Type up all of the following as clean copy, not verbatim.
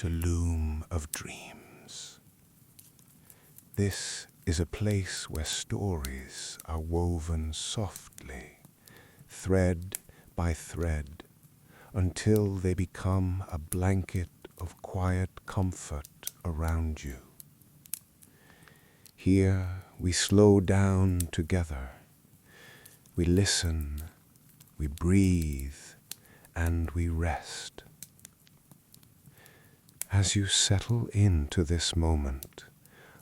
to Loom of dreams. This is a place where stories are woven softly, thread by thread, until they become a blanket of quiet comfort around you. Here we slow down together. We listen, we breathe, and we rest. As you settle into this moment,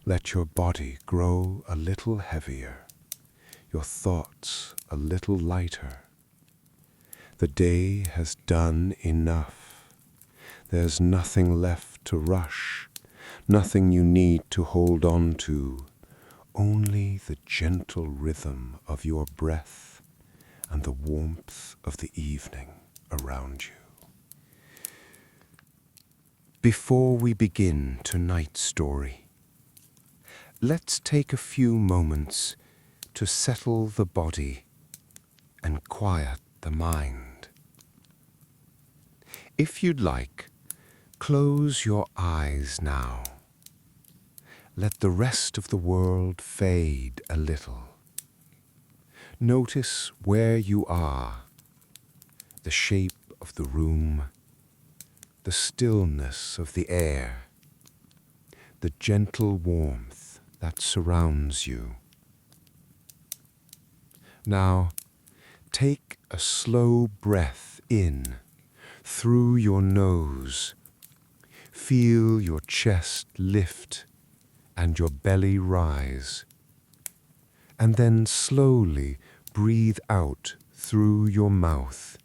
let your body grow a little heavier, your thoughts a little lighter. The day has done enough. There's nothing left to rush, nothing you need to hold on to, only the gentle rhythm of your breath and the warmth of the evening around you. Before we begin tonight's story, let's take a few moments to settle the body and quiet the mind. If you'd like, close your eyes now. Let the rest of the world fade a little. Notice where you are, the shape of the room, the stillness of the air, the gentle warmth that surrounds you. Now, take a slow breath in through your nose. Feel your chest lift and your belly rise. And then slowly breathe out through your mouth,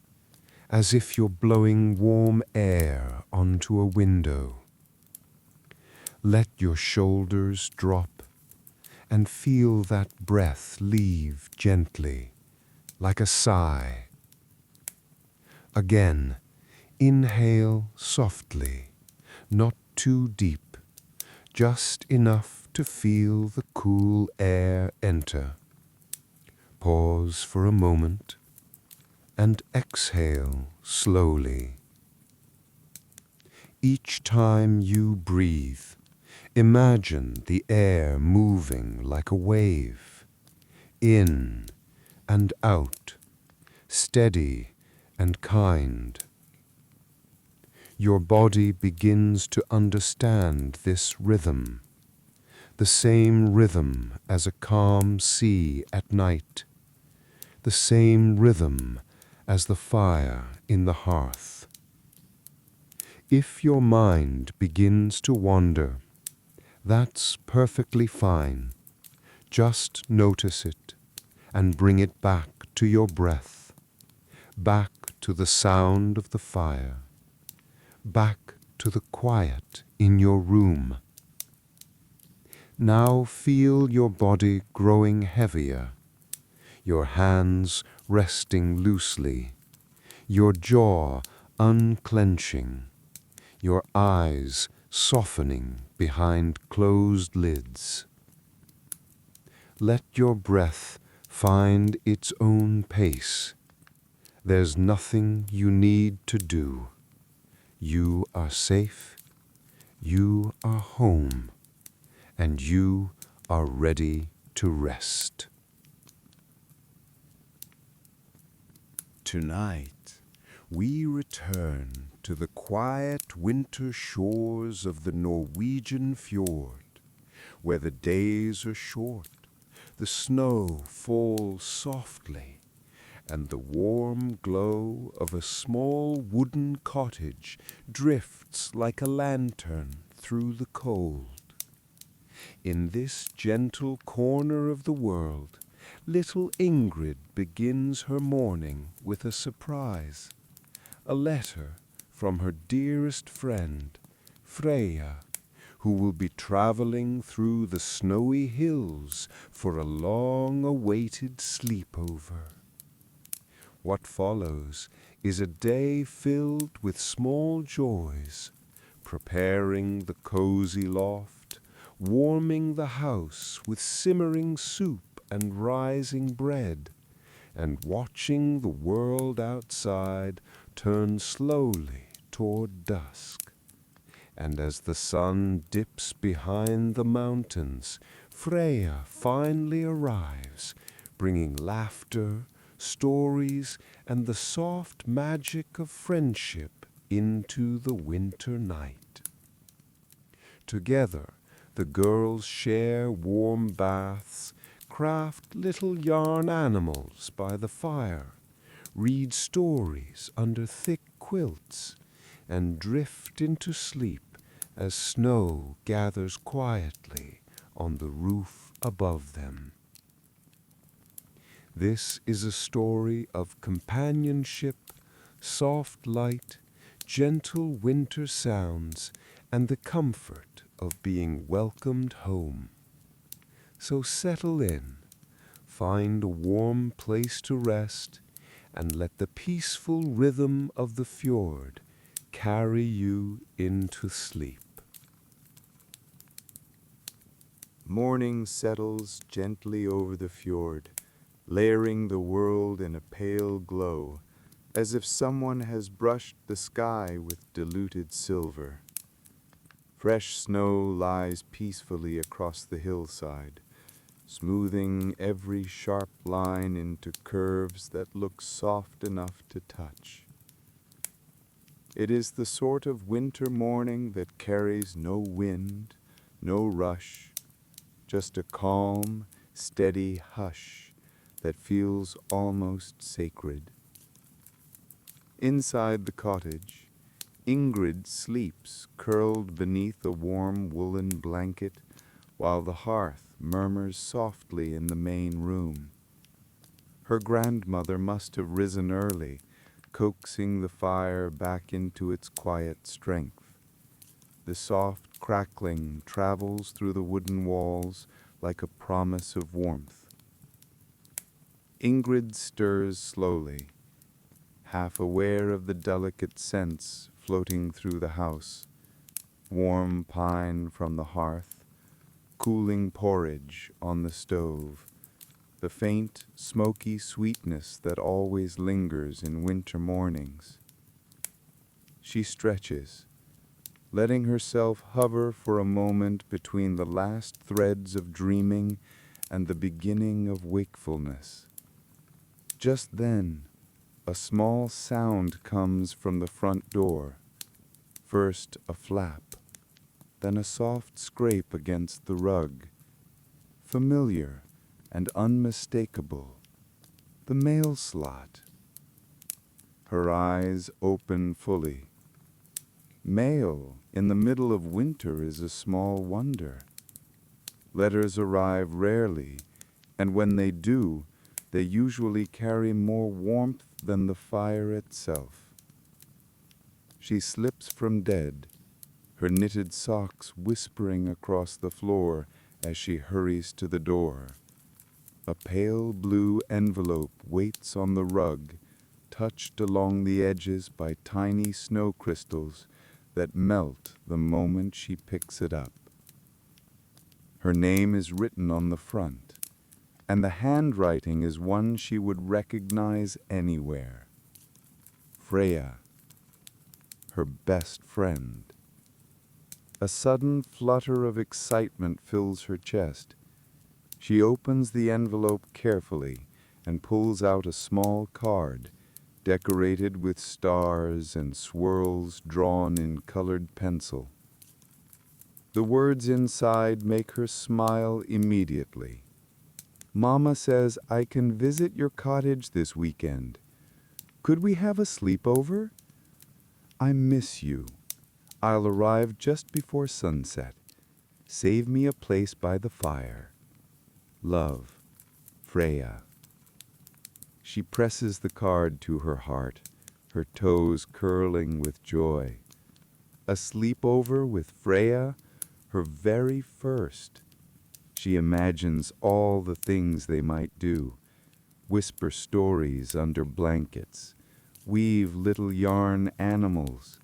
as if you're blowing warm air onto a window. Let your shoulders drop and feel that breath leave gently, like a sigh. Again, inhale softly, not too deep, just enough to feel the cool air enter. Pause for a moment and exhale slowly. Each time you breathe, imagine the air moving like a wave, in and out, steady and kind. Your body begins to understand this rhythm, the same rhythm as a calm sea at night, the same rhythm as the fire in the hearth. If your mind begins to wander, that's perfectly fine. Just notice it and bring it back to your breath, back to the sound of the fire, back to the quiet in your room. Now feel your body growing heavier, your hands resting loosely, your jaw unclenching, your eyes softening behind closed lids. Let your breath find its own pace. There's nothing you need to do. You are safe, you are home, and you are ready to rest. Tonight, we return to the quiet winter shores of the Norwegian Fjord, where the days are short, the snow falls softly, and the warm glow of a small wooden cottage drifts like a lantern through the cold. In this gentle corner of the world, little Ingrid begins her morning with a surprise. A letter from her dearest friend, Freja, who will be traveling through the snowy hills for a long-awaited sleepover. What follows is a day filled with small joys, preparing the cozy loft, warming the house with simmering soup and rising bread, and watching the world outside turn slowly toward dusk. And as the sun dips behind the mountains, Freja finally arrives, bringing laughter, stories, and the soft magic of friendship into the winter night. Together, the girls share warm baths, craft little yarn animals by the fire, read stories under thick quilts, and drift into sleep as snow gathers quietly on the roof above them. This is a story of companionship, soft light, gentle winter sounds, and the comfort of being welcomed home. So settle in, find a warm place to rest, and let the peaceful rhythm of the fjord carry you into sleep. Morning settles gently over the fjord, layering the world in a pale glow, as if someone has brushed the sky with diluted silver. Fresh snow lies peacefully across the hillside, smoothing every sharp line into curves that look soft enough to touch. It is the sort of winter morning that carries no wind, no rush, just a calm, steady hush that feels almost sacred. Inside the cottage, Ingrid sleeps curled beneath a warm woolen blanket while the hearth murmurs softly in the main room. Her grandmother must have risen early, coaxing the fire back into its quiet strength. The soft crackling travels through the wooden walls like a promise of warmth. Ingrid stirs slowly, half aware of the delicate scents floating through the house. Warm pine from the hearth, cooling porridge on the stove, the faint, smoky sweetness that always lingers in winter mornings. She stretches, letting herself hover for a moment between the last threads of dreaming and the beginning of wakefulness. Just then, a small sound comes from the front door. First a flap, then a soft scrape against the rug. Familiar and unmistakable. The mail slot. Her eyes open fully. Mail in the middle of winter is a small wonder. Letters arrive rarely, and when they do, they usually carry more warmth than the fire itself. She slips from bed, her knitted socks whispering across the floor as she hurries to the door. A pale blue envelope waits on the rug, touched along the edges by tiny snow crystals that melt the moment she picks it up. Her name is written on the front, and the handwriting is one she would recognize anywhere. Freja, her best friend. A sudden flutter of excitement fills her chest. She opens the envelope carefully and pulls out a small card, decorated with stars and swirls drawn in colored pencil. The words inside make her smile immediately. Mama says I can visit your cottage this weekend. Could we have a sleepover? I miss you. I'll arrive just before sunset. Save me a place by the fire. Love, Freja. She presses the card to her heart, her toes curling with joy. A sleepover with Freja, her very first. She imagines all the things they might do. Whisper stories under blankets, weave little yarn animals,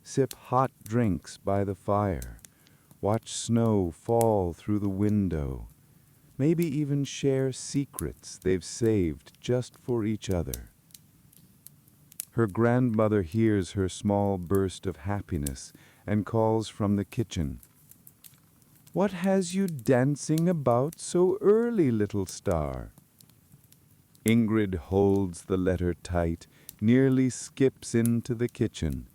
sip hot drinks by the fire, watch snow fall through the window, maybe even share secrets they've saved just for each other. Her grandmother hears her small burst of happiness and calls from the kitchen. "What has you dancing about so early, little star?" Ingrid holds the letter tight, nearly skips into the kitchen.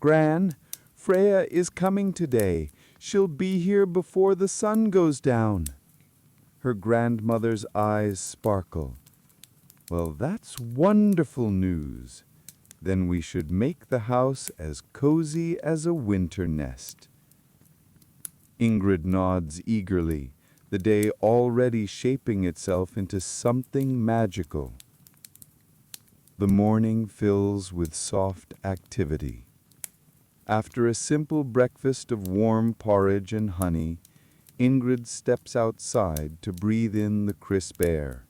"Gran, Freja is coming today. She'll be here before the sun goes down." Her grandmother's eyes sparkle. "Well, that's wonderful news. Then we should make the house as cozy as a winter nest." Ingrid nods eagerly, the day already shaping itself into something magical. The morning fills with soft activity. After a simple breakfast of warm porridge and honey, Ingrid steps outside to breathe in the crisp air.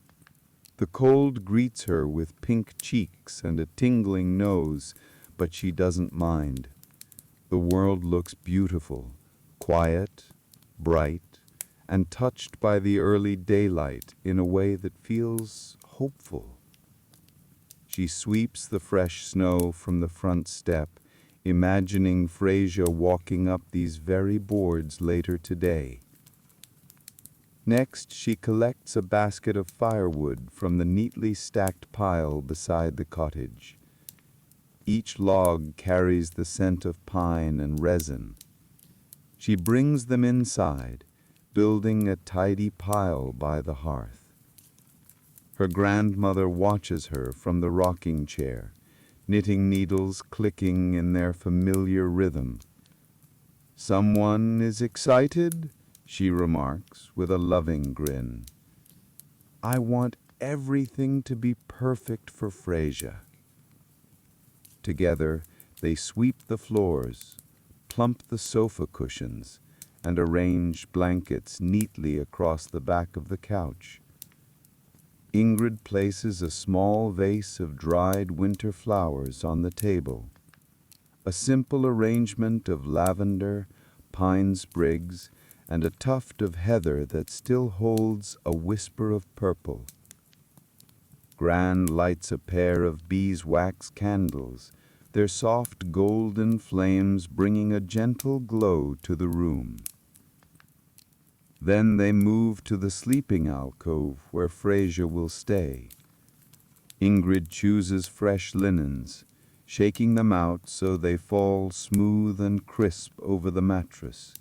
The cold greets her with pink cheeks and a tingling nose, but she doesn't mind. The world looks beautiful, quiet, bright, and touched by the early daylight in a way that feels hopeful. She sweeps the fresh snow from the front step, imagining Freja walking up these very boards later today. Next, she collects a basket of firewood from the neatly stacked pile beside the cottage. Each log carries the scent of pine and resin. She brings them inside, building a tidy pile by the hearth. Her grandmother watches her from the rocking chair, knitting needles clicking in their familiar rhythm. "Someone is excited?" she remarks with a loving grin. "I want everything to be perfect for Freja." Together, they sweep the floors, plump the sofa cushions, and arrange blankets neatly across the back of the couch. Ingrid places a small vase of dried winter flowers on the table. A simple arrangement of lavender, pine sprigs, and a tuft of heather that still holds a whisper of purple. Gran lights a pair of beeswax candles, their soft golden flames bringing a gentle glow to the room. Then they move to the sleeping alcove where Freja will stay. Ingrid chooses fresh linens, shaking them out so they fall smooth and crisp over the mattress.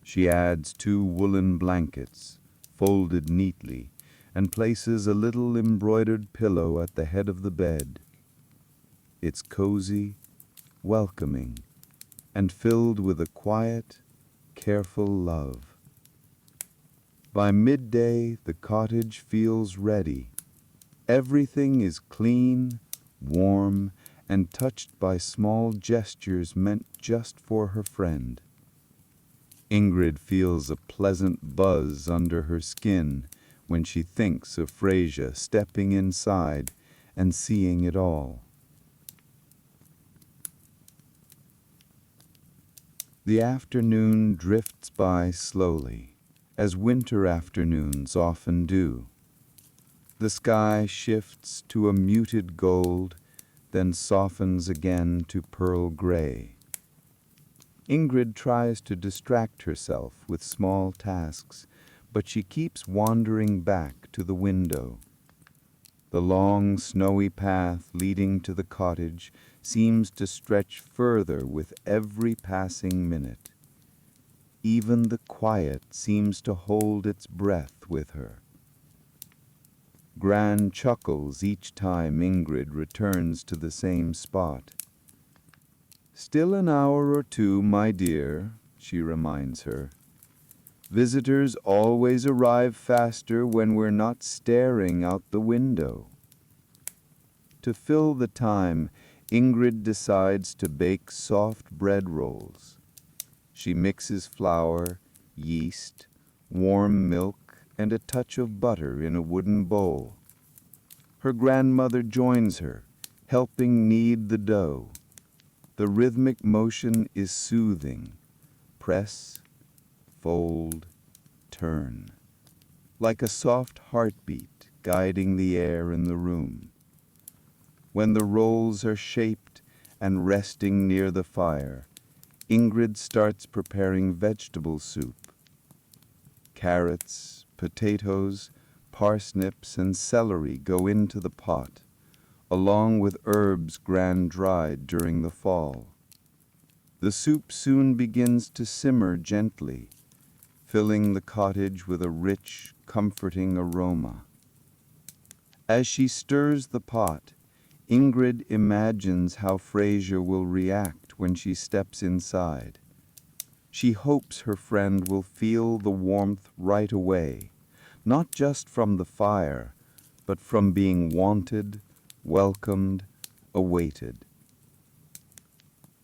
She adds 2 woolen blankets, folded neatly, and places a little embroidered pillow at the head of the bed. It's cozy, welcoming, and filled with a quiet, careful love. By midday, the cottage feels ready. Everything is clean, warm, and touched by small gestures meant just for her friend. Ingrid feels a pleasant buzz under her skin when she thinks of Freja stepping inside and seeing it all. The afternoon drifts by slowly, as winter afternoons often do. The sky shifts to a muted gold, then softens again to pearl gray. Ingrid tries to distract herself with small tasks, but she keeps wandering back to the window. The long, snowy path leading to the cottage seems to stretch further with every passing minute. Even the quiet seems to hold its breath with her. Gran chuckles each time Ingrid returns to the same spot. "Still an hour or 2, my dear," she reminds her. "Visitors always arrive faster when we're not staring out the window." To fill the time, Ingrid decides to bake soft bread rolls. She mixes flour, yeast, warm milk, and a touch of butter in a wooden bowl. Her grandmother joins her, helping knead the dough. The rhythmic motion is soothing. Press, fold, turn. Like a soft heartbeat guiding the air in the room. When the rolls are shaped and resting near the fire, Ingrid starts preparing vegetable soup. Carrots, potatoes, parsnips, and celery go into the pot, along with herbs ground-dried during the fall. The soup soon begins to simmer gently, filling the cottage with a rich, comforting aroma. As she stirs the pot, Ingrid imagines how Freja will react when she steps inside. She hopes her friend will feel the warmth right away, not just from the fire, but from being wanted, welcomed, awaited.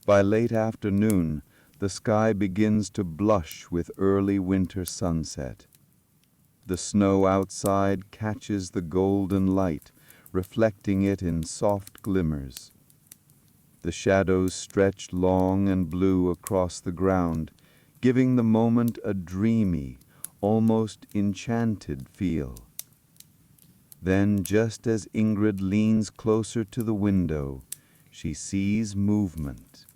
By late afternoon, the sky begins to blush with early winter sunset. The snow outside catches the golden light, reflecting it in soft glimmers. The shadows stretch long and blue across the ground, giving the moment a dreamy, almost enchanted feel. Then, just as Ingrid leans closer to the window, she sees movement.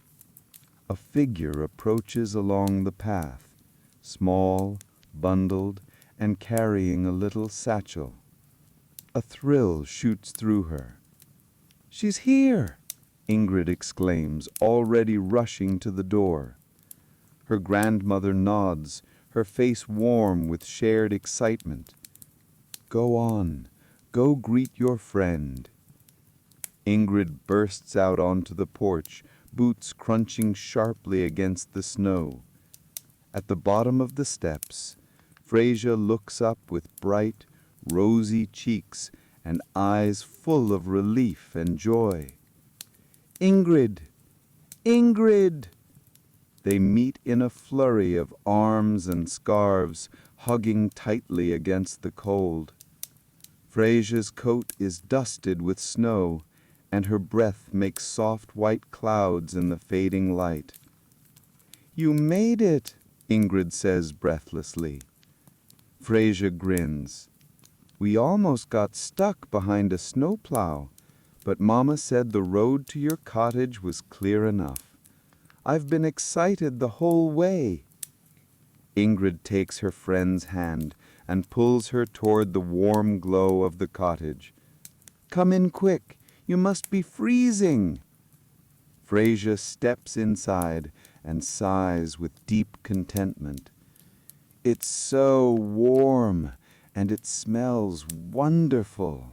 A figure approaches along the path, small, bundled, and carrying a little satchel. A thrill shoots through her. "She's here!" Ingrid exclaims, already rushing to the door. Her grandmother nods, her face warm with shared excitement. "Go on, go greet your friend." Ingrid bursts out onto the porch, boots crunching sharply against the snow. At the bottom of the steps, Freja looks up with bright, rosy cheeks and eyes full of relief and joy. "Ingrid! Ingrid!" They meet in a flurry of arms and scarves, hugging tightly against the cold. Freja's coat is dusted with snow, and her breath makes soft white clouds in the fading light. "You made it," Ingrid says breathlessly. Freja grins. "We almost got stuck behind a snowplow, but Mama said the road to your cottage was clear enough. I've been excited the whole way." Ingrid takes her friend's hand and pulls her toward the warm glow of the cottage. "Come in quick, you must be freezing." Freja steps inside and sighs with deep contentment. "It's so warm, and it smells wonderful."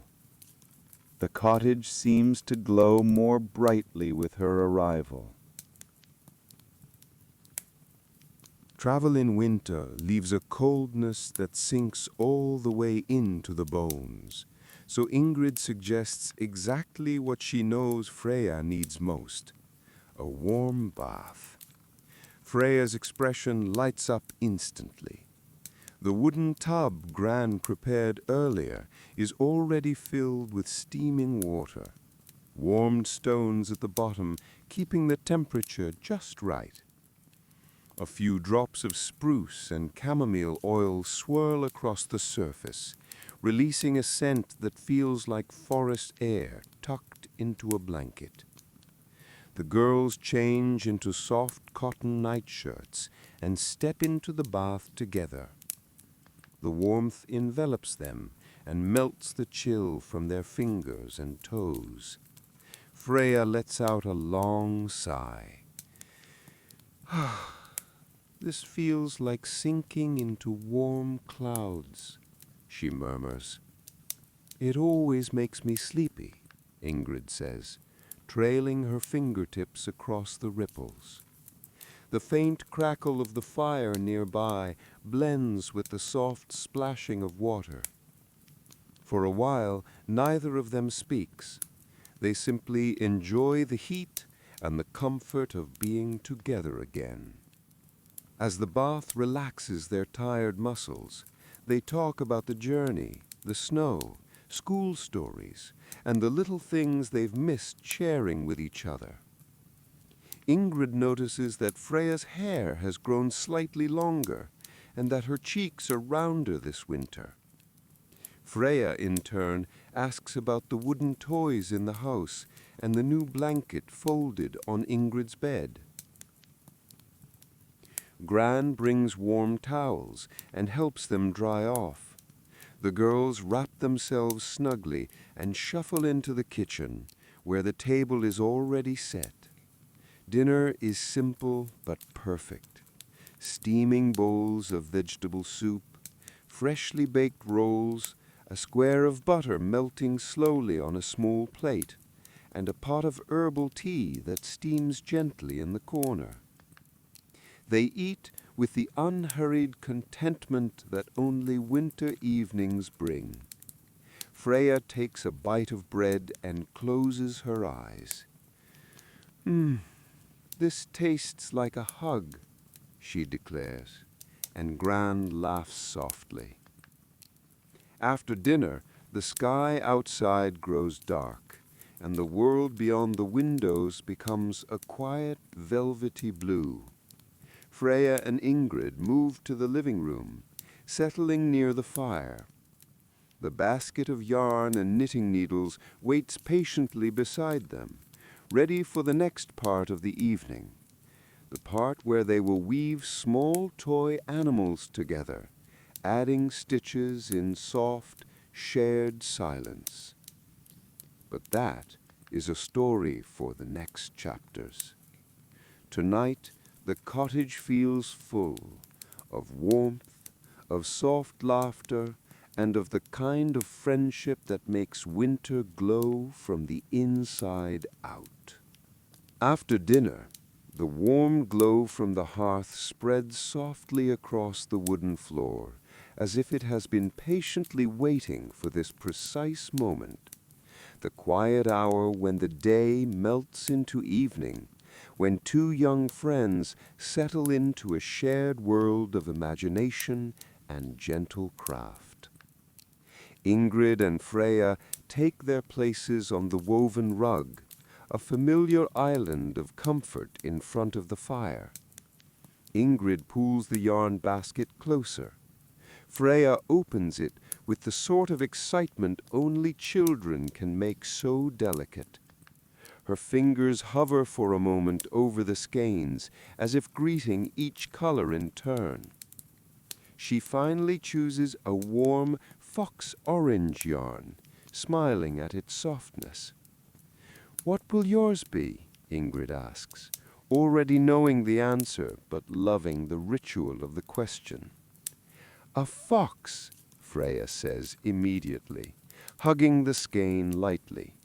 The cottage seems to glow more brightly with her arrival. Travel in winter leaves a coldness that sinks all the way into the bones, so Ingrid suggests exactly what she knows Freja needs most: a warm bath. Freja's expression lights up instantly. The wooden tub Gran prepared earlier is already filled with steaming water, warmed stones at the bottom keeping the temperature just right. A few drops of spruce and chamomile oil swirl across the surface, releasing a scent that feels like forest air tucked into a blanket. The girls change into soft cotton nightshirts and step into the bath together. The warmth envelops them and melts the chill from their fingers and toes. Freja lets out a long sigh. "This feels like sinking into warm clouds," she murmurs. "It always makes me sleepy," Ingrid says, trailing her fingertips across the ripples. The faint crackle of the fire nearby blends with the soft splashing of water. For a while, neither of them speaks. They simply enjoy the heat and the comfort of being together again. As the bath relaxes their tired muscles, they talk about the journey, the snow, school stories, and the little things they've missed sharing with each other. Ingrid notices that Freja's hair has grown slightly longer and that her cheeks are rounder this winter. Freja, in turn, asks about the wooden toys in the house and the new blanket folded on Ingrid's bed. Gran brings warm towels and helps them dry off. The girls wrap themselves snugly and shuffle into the kitchen, where the table is already set. Dinner is simple but perfect. Steaming bowls of vegetable soup, freshly baked rolls, a square of butter melting slowly on a small plate, and a pot of herbal tea that steams gently in the corner. They eat with the unhurried contentment that only winter evenings bring. Freja takes a bite of bread and closes her eyes. This tastes like a hug, she declares, and Gran laughs softly. After dinner, the sky outside grows dark, and the world beyond the windows becomes a quiet, velvety blue. Freja and Ingrid move to the living room, settling near the fire. The basket of yarn and knitting needles waits patiently beside them, ready for the next part of the evening, the part where they will weave small toy animals together, adding stitches in soft, shared silence. But that is a story for the next chapters. Tonight, the cottage feels full of warmth, of soft laughter, and of the kind of friendship that makes winter glow from the inside out. After dinner, the warm glow from the hearth spreads softly across the wooden floor, as if it has been patiently waiting for this precise moment, the quiet hour when the day melts into evening, when two young friends settle into a shared world of imagination and gentle craft. Ingrid and Freja take their places on the woven rug, a familiar island of comfort in front of the fire. Ingrid pulls the yarn basket closer. Freja opens it with the sort of excitement only children can make so delicate. Her fingers hover for a moment over the skeins, as if greeting each color in turn. She finally chooses a warm fox orange yarn, smiling at its softness. "What will yours be?" Ingrid asks, already knowing the answer but loving the ritual of the question. "A fox," Freja says immediately, hugging the skein lightly.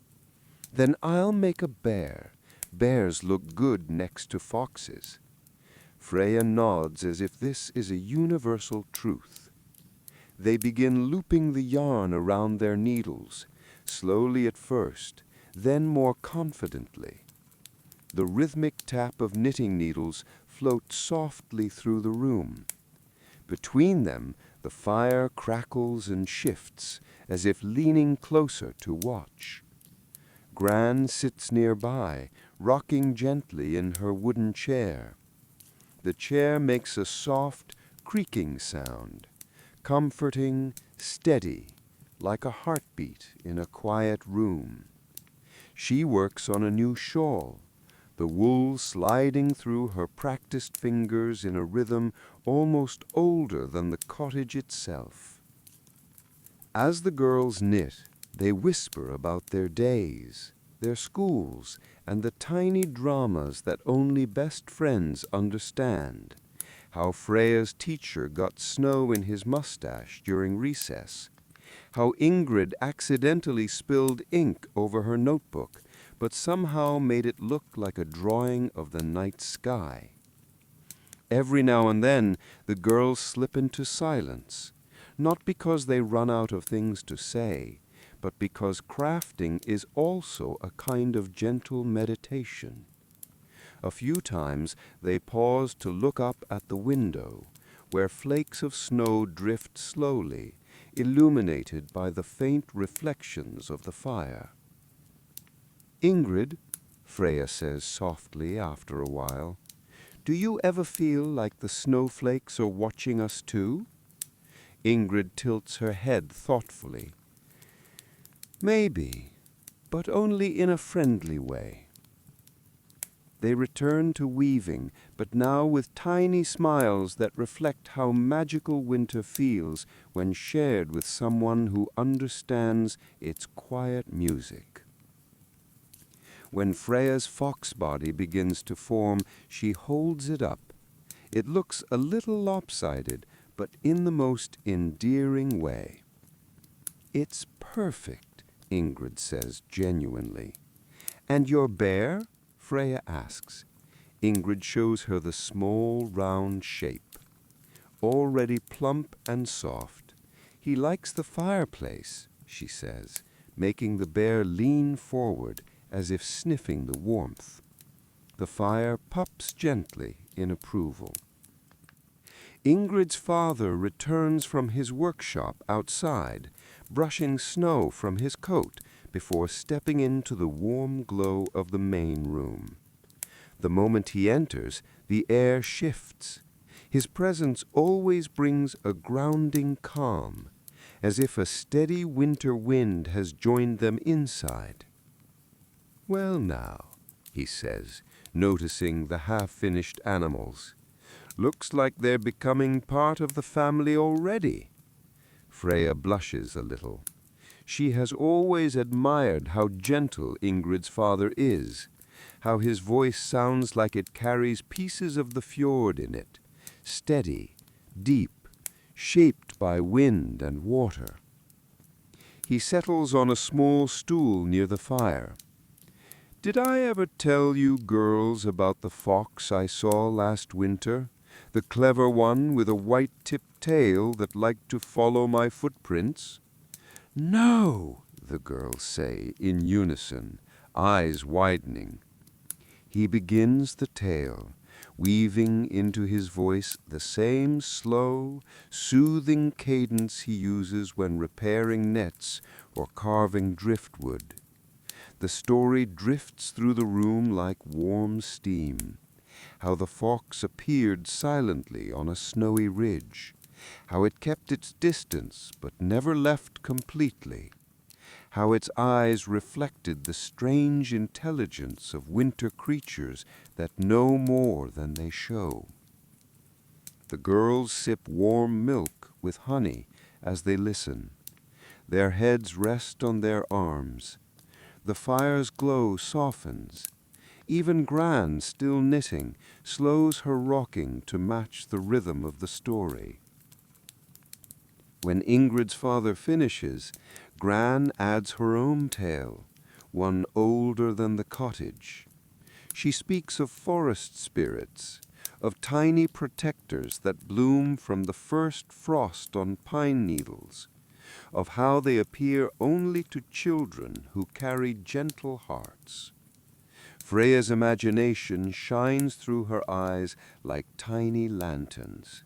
"Then I'll make a bear. Bears look good next to foxes." Freja nods as if this is a universal truth. They begin looping the yarn around their needles, slowly at first, then more confidently. The rhythmic tap of knitting needles floats softly through the room. Between them, the fire crackles and shifts, as if leaning closer to watch. Gran sits nearby, rocking gently in her wooden chair. The chair makes a soft, creaking sound, comforting, steady, like a heartbeat in a quiet room. She works on a new shawl, the wool sliding through her practiced fingers in a rhythm almost older than the cottage itself. As the girls knit, they whisper about their days, their schools, and the tiny dramas that only best friends understand. How Freya's teacher got snow in his mustache during recess. How Ingrid accidentally spilled ink over her notebook, but somehow made it look like a drawing of the night sky. Every now and then, the girls slip into silence, not because they run out of things to say, but because crafting is also a kind of gentle meditation. A few times they pause to look up at the window, where flakes of snow drift slowly, illuminated by the faint reflections of the fire. "Ingrid," Freja says softly after a while, "do you ever feel like the snowflakes are watching us too?" Ingrid tilts her head thoughtfully. "Maybe, but only in a friendly way." They return to weaving, but now with tiny smiles that reflect how magical winter feels when shared with someone who understands its quiet music. When Freya's fox body begins to form, she holds it up. It looks a little lopsided, but in the most endearing way. "It's perfect," Ingrid says genuinely. "And your bear?" Freya asks. Ingrid shows her the small, round shape. Already plump and soft. "He likes the fireplace," she says, making the bear lean forward as if sniffing the warmth. The fire puffs gently in approval. Ingrid's father returns from his workshop outside, brushing snow from his coat before stepping into the warm glow of the main room. The moment he enters, the air shifts. His presence always brings a grounding calm, as if a steady winter wind has joined them inside. "Well now," he says, noticing the half-finished animals. "Looks like they're becoming part of the family already." Freya blushes a little. She has always admired how gentle Ingrid's father is, how his voice sounds like it carries pieces of the fjord in it, steady, deep, shaped by wind and water. He settles on a small stool near the fire. "Did I ever tell you girls about the fox I saw last winter? The clever one with a white-tipped tail that liked to follow my footprints?" "No," the girls say in unison, eyes widening. He begins the tale, weaving into his voice the same slow, soothing cadence he uses when repairing nets or carving driftwood. The story drifts through the room like warm steam. How the fox appeared silently on a snowy ridge. How it kept its distance but never left completely. How its eyes reflected the strange intelligence of winter creatures that know more than they show. The girls sip warm milk with honey as they listen. Their heads rest on their arms. The fire's glow softens. Even Gran, still knitting, slows her rocking to match the rhythm of the story. When Ingrid's father finishes, Gran adds her own tale, one older than the cottage. She speaks of forest spirits, of tiny protectors that bloom from the first frost on pine needles, of how they appear only to children who carry gentle hearts. Freya's imagination shines through her eyes like tiny lanterns.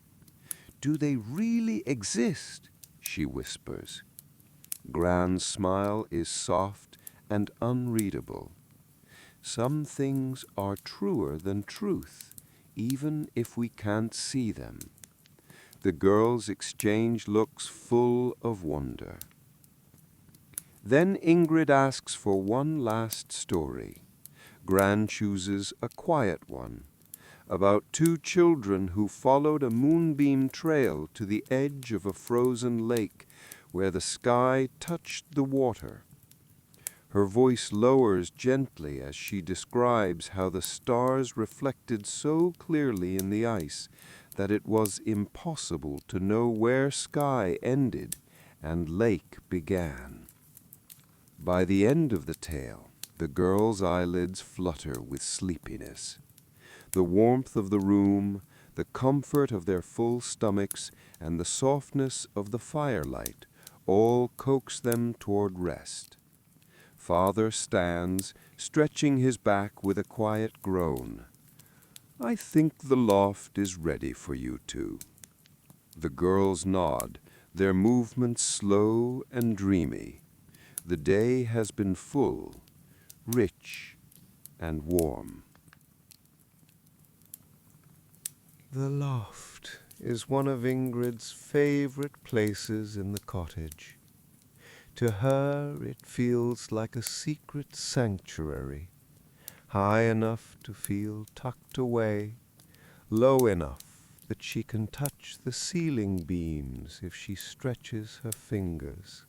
"Do they really exist?" she whispers. Gran's smile is soft and unreadable. "Some things are truer than truth, even if we can't see them." The girls exchange looks full of wonder. Then Ingrid asks for one last story. Gran chooses a quiet one, about two children who followed a moonbeam trail to the edge of a frozen lake where the sky touched the water. Her voice lowers gently as she describes how the stars reflected so clearly in the ice that it was impossible to know where sky ended and lake began. By the end of the tale, the girls' eyelids flutter with sleepiness. The warmth of the room, the comfort of their full stomachs, and the softness of the firelight all coax them toward rest. Father stands, stretching his back with a quiet groan. "I think the loft is ready for you two." The girls nod, their movements slow and dreamy. The day has been full, rich, and warm. The loft is one of Ingrid's favorite places in the cottage. To her it feels like a secret sanctuary, high enough to feel tucked away, low enough that she can touch the ceiling beams if she stretches her fingers.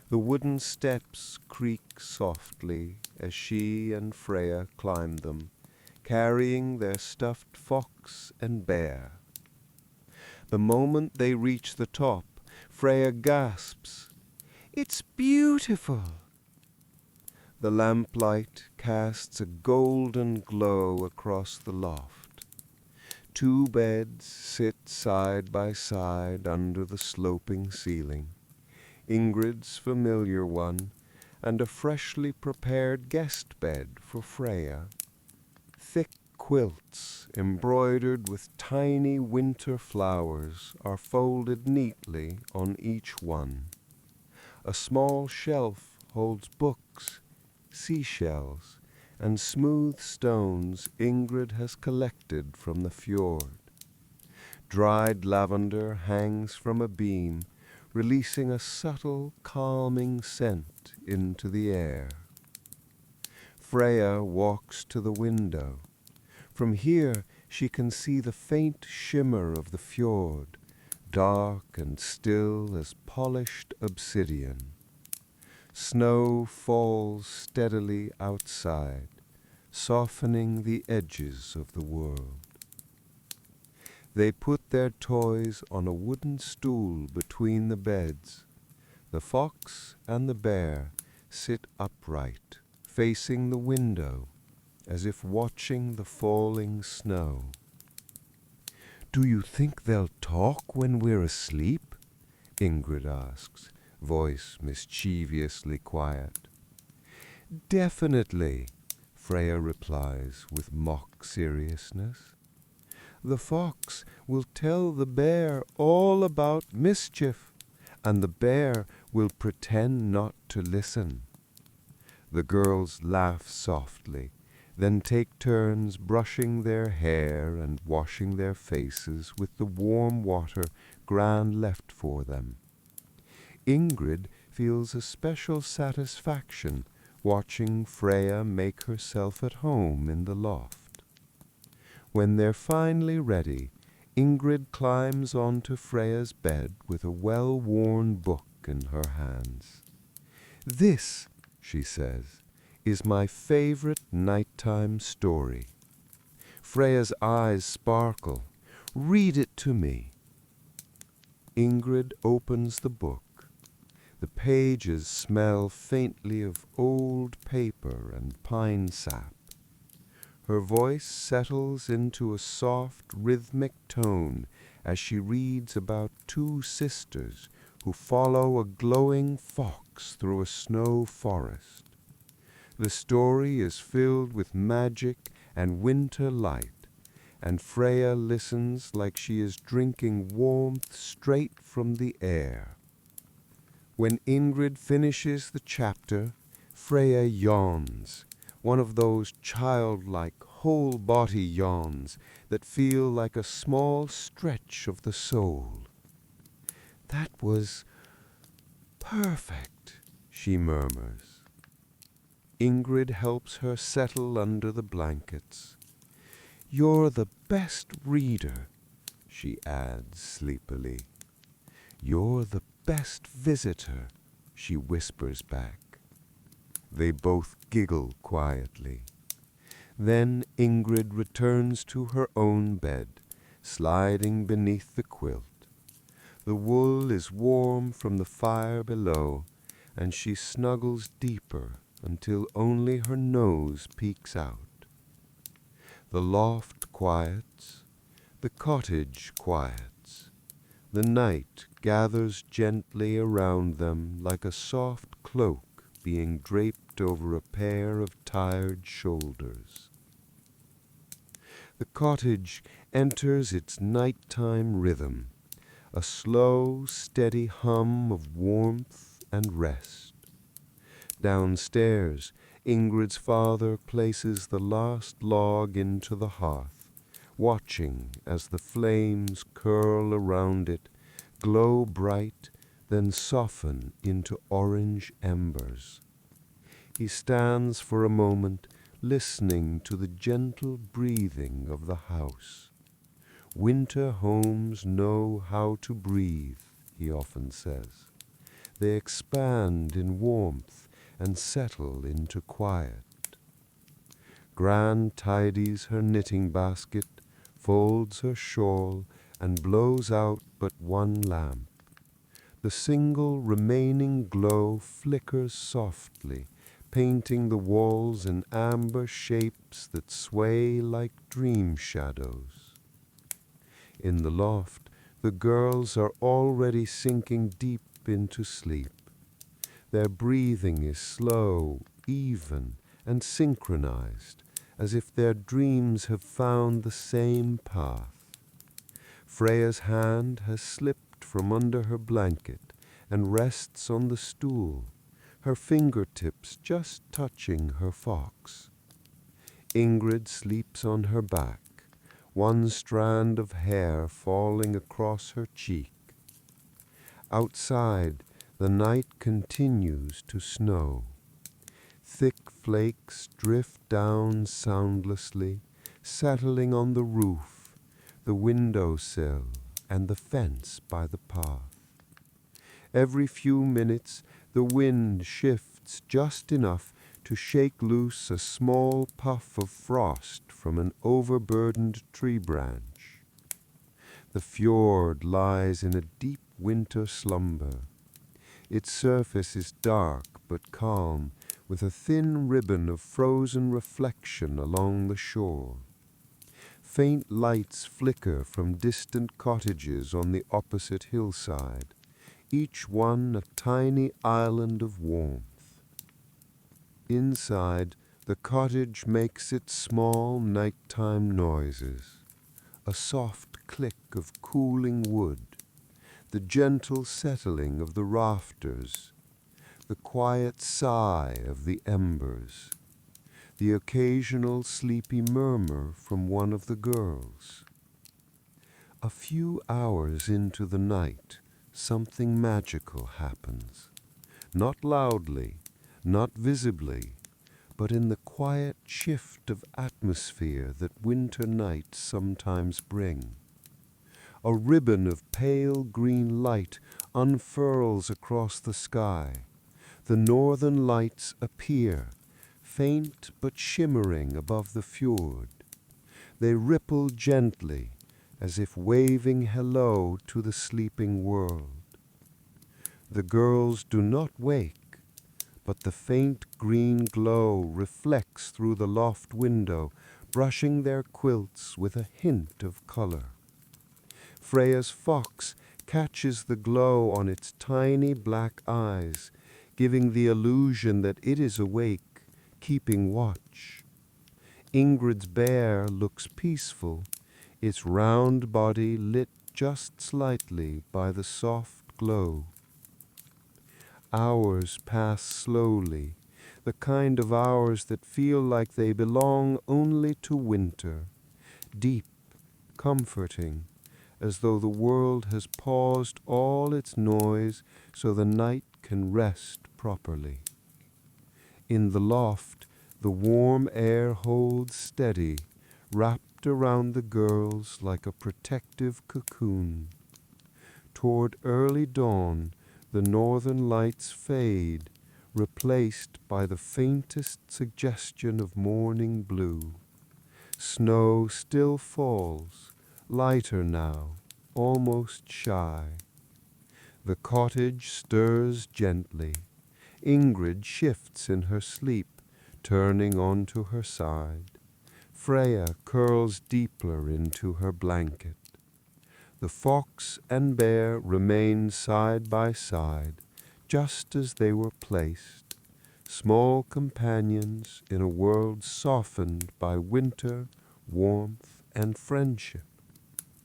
The wooden steps creak softly as she and Freja climb them, carrying their stuffed fox and bear. The moment they reach the top, Freja gasps, "It's beautiful!" The lamplight casts a golden glow across the loft. 2 beds sit side by side under the sloping ceiling. Ingrid's familiar one, and a freshly prepared guest bed for Freja. Thick quilts embroidered with tiny winter flowers are folded neatly on each one. A small shelf holds books, seashells, and smooth stones Ingrid has collected from the fjord. Dried lavender hangs from a beam, releasing a subtle, calming scent into the air. Freja walks to the window. From here she can see the faint shimmer of the fjord, dark and still as polished obsidian. Snow falls steadily outside, softening the edges of the world. They put their toys on a wooden stool between the beds. The fox and the bear sit upright, facing the window, as if watching the falling snow. "Do you think they'll talk when we're asleep?" Ingrid asks, voice mischievously quiet. "Definitely," Freja replies with mock seriousness. "The fox will tell the bear all about mischief, and the bear will pretend not to listen." The girls laugh softly, then take turns brushing their hair and washing their faces with the warm water Gran left for them. Ingrid feels a special satisfaction watching Freja make herself at home in the loft. When they're finally ready, Ingrid climbs onto Freja's bed with a well-worn book in her hands. "This," she says, "is my favorite nighttime story." Freja's eyes sparkle. "Read it to me." Ingrid opens the book. The pages smell faintly of old paper and pine sap. Her voice settles into a soft, rhythmic tone as she reads about 2 sisters who follow a glowing fox through a snow forest. The story is filled with magic and winter light, and Freja listens like she is drinking warmth straight from the air. When Ingrid finishes the chapter, Freja yawns, one of those childlike, whole-body yawns that feel like a small stretch of the soul. "That was perfect," she murmurs. Ingrid helps her settle under the blankets. "You're the best reader," she adds sleepily. "You're the best visitor," she whispers back. They both giggle quietly. Then Ingrid returns to her own bed, sliding beneath the quilt. The wool is warm from the fire below, and she snuggles deeper until only her nose peeks out. The loft quiets, the cottage quiets. The night gathers gently around them like a soft cloak being draped over a pair of tired shoulders. The cottage enters its nighttime rhythm, a slow, steady hum of warmth and rest. Downstairs, Ingrid's father places the last log into the hearth, watching as the flames curl around it, glow bright, then soften into orange embers. He stands for a moment, listening to the gentle breathing of the house. Winter homes know how to breathe, he often says. They expand in warmth and settle into quiet. Gran tidies her knitting basket, folds her shawl, and blows out but one lamp. The single remaining glow flickers softly, painting the walls in amber shapes that sway like dream shadows. In the loft, the girls are already sinking deep into sleep. Their breathing is slow, even, and synchronized, as if their dreams have found the same path. Freja's hand has slipped from under her blanket and rests on the stool, her fingertips just touching her fox. Ingrid sleeps on her back, one strand of hair falling across her cheek. Outside, the night continues to snow. Thick flakes drift down soundlessly, settling on the roof, the windowsill, and the fence by the path. Every few minutes, the wind shifts just enough to shake loose a small puff of frost from an overburdened tree branch. The fjord lies in a deep winter slumber. Its surface is dark but calm, with a thin ribbon of frozen reflection along the shore. Faint lights flicker from distant cottages on the opposite hillside, each one a tiny island of warmth. Inside, the cottage makes its small nighttime noises, a soft click of cooling wood, the gentle settling of the rafters, the quiet sigh of the embers, the occasional sleepy murmur from one of the girls. A few hours into the night, something magical happens, not loudly, not visibly, but in the quiet shift of atmosphere that winter nights sometimes bring. A ribbon of pale green light unfurls across the sky. The northern lights appear, faint but shimmering above the fjord. They ripple gently, as if waving hello to the sleeping world. The girls do not wake, but the faint green glow reflects through the loft window, brushing their quilts with a hint of color. Freja's fox catches the glow on its tiny black eyes, giving the illusion that it is awake, keeping watch. Ingrid's bear looks peaceful, its round body lit just slightly by the soft glow. Hours pass slowly, the kind of hours that feel like they belong only to winter, deep, comforting, as though the world has paused all its noise so the night can rest properly. In the loft, the warm air holds steady, wrapped around the girls like a protective cocoon. Toward early dawn, the northern lights fade, replaced by the faintest suggestion of morning blue. Snow still falls, lighter now, almost shy. The cottage stirs gently. Ingrid shifts in her sleep, turning onto her side. Freja curls deeper into her blanket. The fox and bear remain side by side, just as they were placed, small companions in a world softened by winter, warmth, and friendship.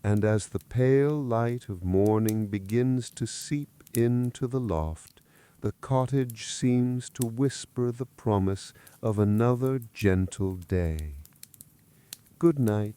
And as the pale light of morning begins to seep into the loft, the cottage seems to whisper the promise of another gentle day. Good night.